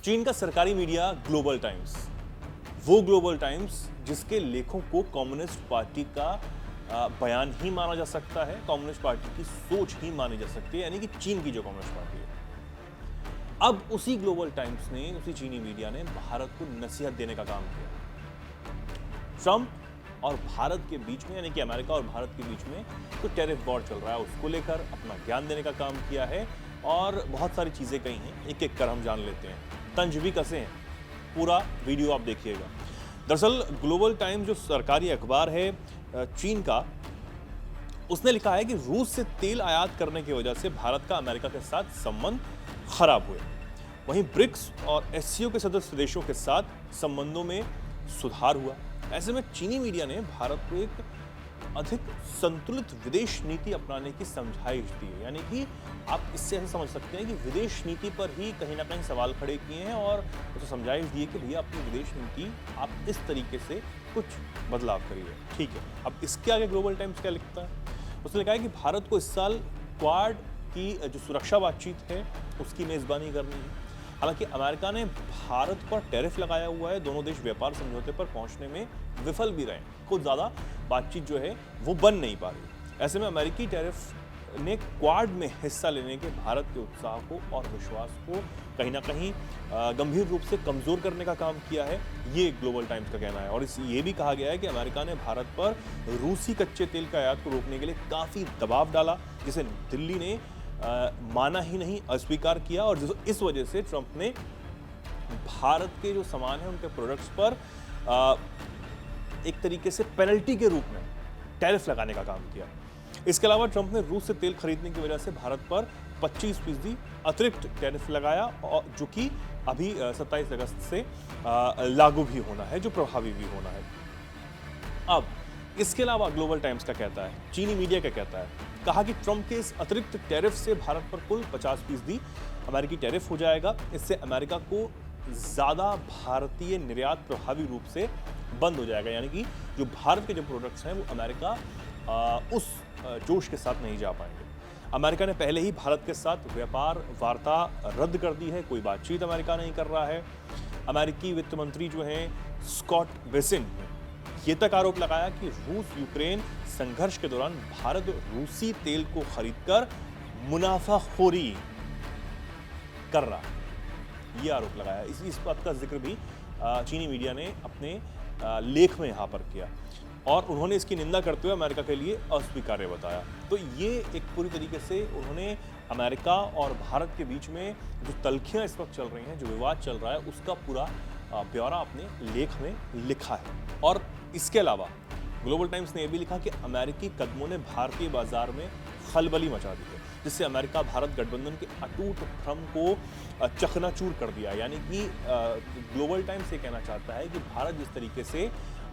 चीन का सरकारी मीडिया ग्लोबल टाइम्स, वो ग्लोबल टाइम्स जिसके लेखों को कम्युनिस्ट पार्टी का बयान ही माना जा सकता है, कम्युनिस्ट पार्टी की सोच ही मानी जा सकती है, यानी कि चीन की जो कम्युनिस्ट पार्टी है। अब उसी ग्लोबल टाइम्स ने, उसी चीनी मीडिया ने भारत को नसीहत देने का काम किया। ट्रंप और भारत के बीच में, यानी कि अमेरिका और भारत के बीच में तो टैरिफ वॉर चल रहा है, उसको लेकर अपना ज्ञान देने का काम किया है और बहुत सारी चीजें कही हैं, एक एक कर हम जान लेते हैं, तंज भी कसे हैं। पूरा वीडियो आप देखिएगा। दरअसल ग्लोबल टाइम्स जो सरकारी अखबार है चीन का, उसने लिखा है कि रूस से तेल आयात करने की वजह से भारत का अमेरिका के साथ संबंध खराब हुए। वहीं ब्रिक्स और एससीओ के सदस्य देशों के साथ संबंधों में सुधार हुआ। ऐसे में चीनी मीडिया ने भारत को एक अधिक संतुलित विदेश नीति अपनाने की समझाइश दी है। यानी कि आप इससे ऐसे समझ सकते हैं कि विदेश नीति पर ही कहीं ना कहीं सवाल खड़े किए हैं और उसे समझाइश दी है कि भैया अपनी विदेश नीति आप इस तरीके से कुछ बदलाव करिए। ठीक है, अब इसके आगे ग्लोबल टाइम्स क्या लिखता है? उसने लिखा है कि भारत को इस साल क्वाड की जो सुरक्षा बातचीत है उसकी मेजबानी करनी है। हालांकि अमेरिका ने भारत पर टैरिफ लगाया हुआ है, दोनों देश व्यापार समझौते पर पहुंचने में विफल भी रहे, कुछ ज्यादा बातचीत जो है वो बन नहीं पा रही। ऐसे में अमेरिकी टैरिफ ने क्वाड में हिस्सा लेने के भारत के उत्साह को और विश्वास को कहीं ना कहीं गंभीर रूप से कमजोर करने का काम किया है, ये ग्लोबल टाइम्स का कहना है। और ये भी कहा गया है कि अमेरिका ने भारत पर रूसी कच्चे तेल का आयात को रोकने के लिए काफी दबाव डाला, जिसे दिल्ली ने माना ही नहीं, अस्वीकार किया, और इस वजह से ट्रंप ने भारत के जो सामान है उनके प्रोडक्ट्स पर एक तरीके से पेनल्टी के रूप में टैरिफ लगाने का काम किया। इसके अलावा ट्रंप ने रूस से तेल खरीदने की वजह से भारत पर 25% अतिरिक्त टैरिफ लगाया, और जो कि अभी 27 अगस्त से लागू भी होना है, जो प्रभावी भी होना है। अब इसके अलावा ग्लोबल टाइम्स का कहता है, चीनी मीडिया क्या कहता है, कहा कि ट्रंप के इस अतिरिक्त टैरिफ से भारत पर कुल 50% अमेरिकी टैरिफ हो जाएगा। इससे अमेरिका को ज्यादा भारतीय निर्यात प्रभावी रूप से बंद हो जाएगा, यानी कि जो भारत के जो प्रोडक्ट्स हैं वो अमेरिका उस जोश के साथ नहीं जा पाएंगे। अमेरिका ने पहले ही भारत के साथ व्यापार वार्ता रद्द कर दी है, कोई बातचीत अमेरिका नहीं कर रहा है। अमेरिकी वित्त मंत्री जो हैं स्कॉट बेसिन ने ये तक आरोप लगाया कि रूस यूक्रेन संघर्ष के दौरान भारत रूसी तेल को खरीदकर मुनाफाखोरी कर रहा है, ये आरोप लगाया। इस बात का जिक्र भी चीनी मीडिया ने अपने लेख में यहाँ पर किया और उन्होंने इसकी निंदा करते हुए अमेरिका के लिए अस्वीकार्य बताया। तो ये एक पूरी तरीके से उन्होंने अमेरिका और भारत के बीच में जो तल्खियां इस वक्त चल रही हैं, जो विवाद चल रहा है, उसका पूरा ब्यौरा अपने लेख में लिखा है। और इसके अलावा ग्लोबल टाइम्स ने यह भी लिखा कि अमेरिकी कदमों ने भारतीय बाजार में खलबली मचा दी है, जिससे अमेरिका भारत गठबंधन के अटूट भ्रम को चकनाचूर कर दिया। यानी कि ग्लोबल टाइम्स ये कहना चाहता है कि भारत जिस तरीके से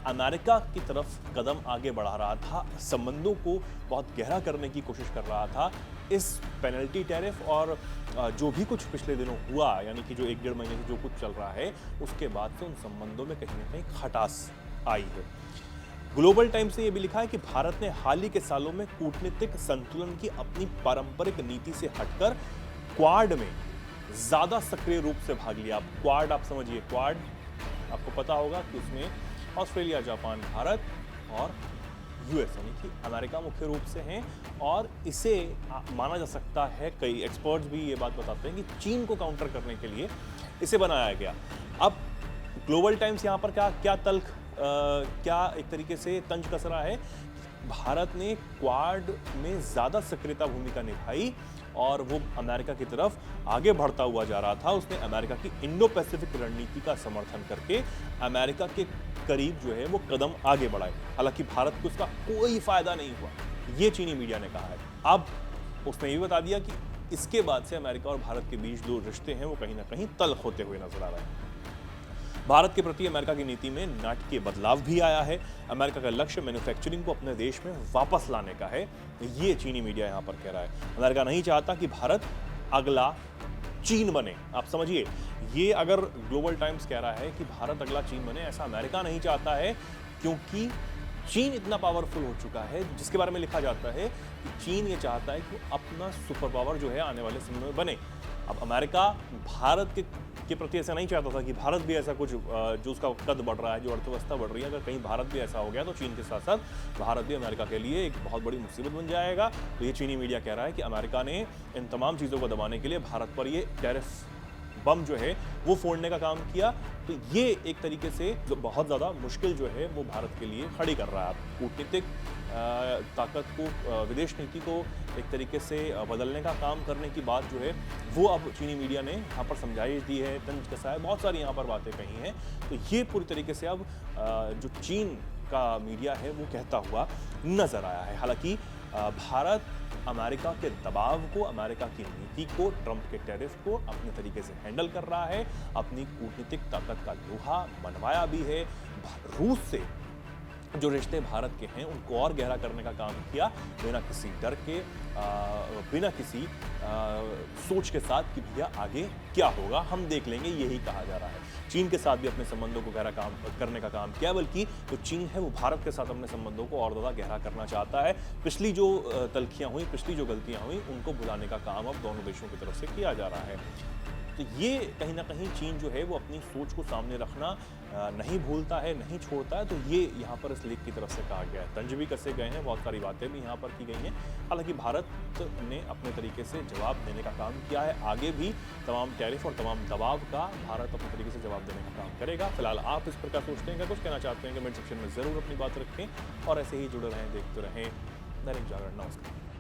अमेरिका की तरफ कदम आगे बढ़ा रहा था, संबंधों को बहुत गहरा करने की कोशिश कर रहा था, इस पेनल्टी टैरिफ और जो भी कुछ पिछले दिनों हुआ, यानी कि जो 1-1.5 महीने से जो कुछ चल रहा है, उसके बाद से उन संबंधों में कहीं ना कहीं खटास आई है। ग्लोबल टाइम्स ने यह भी लिखा है कि भारत ने हाल ही के सालों में कूटनीतिक संतुलन की अपनी पारंपरिक नीति से हटकर क्वाड में ज्यादा सक्रिय रूप से भाग लिया। क्वाड आप समझिए, क्वाड आपको पता होगा कि उसमें ऑस्ट्रेलिया, जापान, भारत और यूएस यानी कि अमेरिका मुख्य रूप से हैं, और इसे माना जा सकता है, कई एक्सपर्ट्स भी ये बात बताते हैं कि चीन को काउंटर करने के लिए इसे बनाया गया। अब ग्लोबल टाइम्स यहाँ पर क्या तल्ख क्या एक तरीके से तंज कस रहा है, भारत ने क्वाड में ज्यादा सक्रियता भूमिका निभाई और वो अमेरिका की तरफ आगे बढ़ता हुआ जा रहा था। उसने अमेरिका की इंडो पैसिफिक रणनीति का समर्थन करके अमेरिका के करीब जो है वो कदम आगे बढ़ाए। हालांकि भारत को उसका कोई फायदा नहीं हुआ, ये चीनी मीडिया ने कहा है। अब उसने ये बता दिया कि इसके बाद से अमेरिका और भारत के बीच जो रिश्ते हैं वो कहीं ना कहीं तल्ख होते हुए नजर आ रहे हैं। भारत के प्रति अमेरिका की नीति में नाटकीय बदलाव भी आया है। अमेरिका का लक्ष्य मैन्युफैक्चरिंग को अपने देश में वापस लाने का है, ये चीनी मीडिया यहां पर कह रहा है। अमेरिका नहीं चाहता कि भारत अगला चीन बने। आप समझिए, ये अगर ग्लोबल टाइम्स कह रहा है कि भारत अगला चीन बने, ऐसा अमेरिका नहीं चाहता है, क्योंकि चीन इतना पावरफुल हो चुका है, जिसके बारे में लिखा जाता है कि चीन ये चाहता है कि अपना सुपर पावर जो है आने वाले समय में बने। अब अमेरिका भारत के के प्रति ऐसा नहीं चाहता था कि भारत भी ऐसा कुछ जो उसका कद बढ़ रहा है, जो अर्थव्यवस्था बढ़ रही है, अगर कहीं भारत भी ऐसा हो गया तो चीन के साथ साथ भारत भी अमेरिका के लिए एक बहुत बड़ी मुसीबत बन जाएगा। तो ये चीनी मीडिया कह रहा है कि अमेरिका ने इन तमाम चीज़ों को दबाने के लिए भारत पर ये टैरिफ बम जो है वो फोड़ने का काम किया। तो ये एक तरीके से जो बहुत ज़्यादा मुश्किल जो है वो भारत के लिए खड़ी कर रहा है। कूटनीतिक ताकत को, विदेश नीति को एक तरीके से बदलने का काम करने की बात जो है वो अब चीनी मीडिया ने यहाँ पर समझाई दी है, तंज कसा है, बहुत सारी यहाँ पर बातें कही हैं। तो ये पूरी तरीके से अब जो चीन का मीडिया है वो कहता हुआ नजर आया है। हालांकि भारत अमेरिका के दबाव को, अमेरिका की नीति को, ट्रंप के टैरिफ को अपने तरीके से हैंडल कर रहा है, अपनी कूटनीतिक ताकत का लोहा मनवाया भी है। रूस से जो रिश्ते भारत के हैं उनको और गहरा करने का काम किया, बिना किसी डर के, बिना किसी सोच के साथ कि भैया आगे क्या होगा हम देख लेंगे, यही कहा जा रहा है। चीन के साथ भी अपने संबंधों को गहरा काम करने का काम किया, बल्कि जो चीन है वो भारत के साथ अपने संबंधों को और ज़्यादा गहरा करना चाहता है। पिछली जो तलखियाँ हुई, पिछली जो गलतियाँ हुई, उनको भुलाने का काम अब दोनों देशों की तरफ से किया जा रहा है। तो ये कहीं ना कहीं चीन जो है वो अपनी सोच को सामने रखना नहीं भूलता है, नहीं छोड़ता है। तो ये यहाँ पर इस लेख की तरफ से कहा गया है, तंज भी कसे गए हैं, बहुत सारी बातें भी यहाँ पर की गई हैं। हालांकि भारत ने अपने तरीके से जवाब देने का काम किया है, आगे भी तमाम टैरिफ और तमाम दबाव का भारत अपने तरीके से जवाब देने का काम करेगा। फिलहाल आप इस प्रकार सोचते हैं, क्या कुछ कहना चाहते हैं, कमेंट सेक्शन में ज़रूर अपनी बात रखें और ऐसे ही जुड़े रहें, देखते रहें दैनिक जागरण। नमस्कार।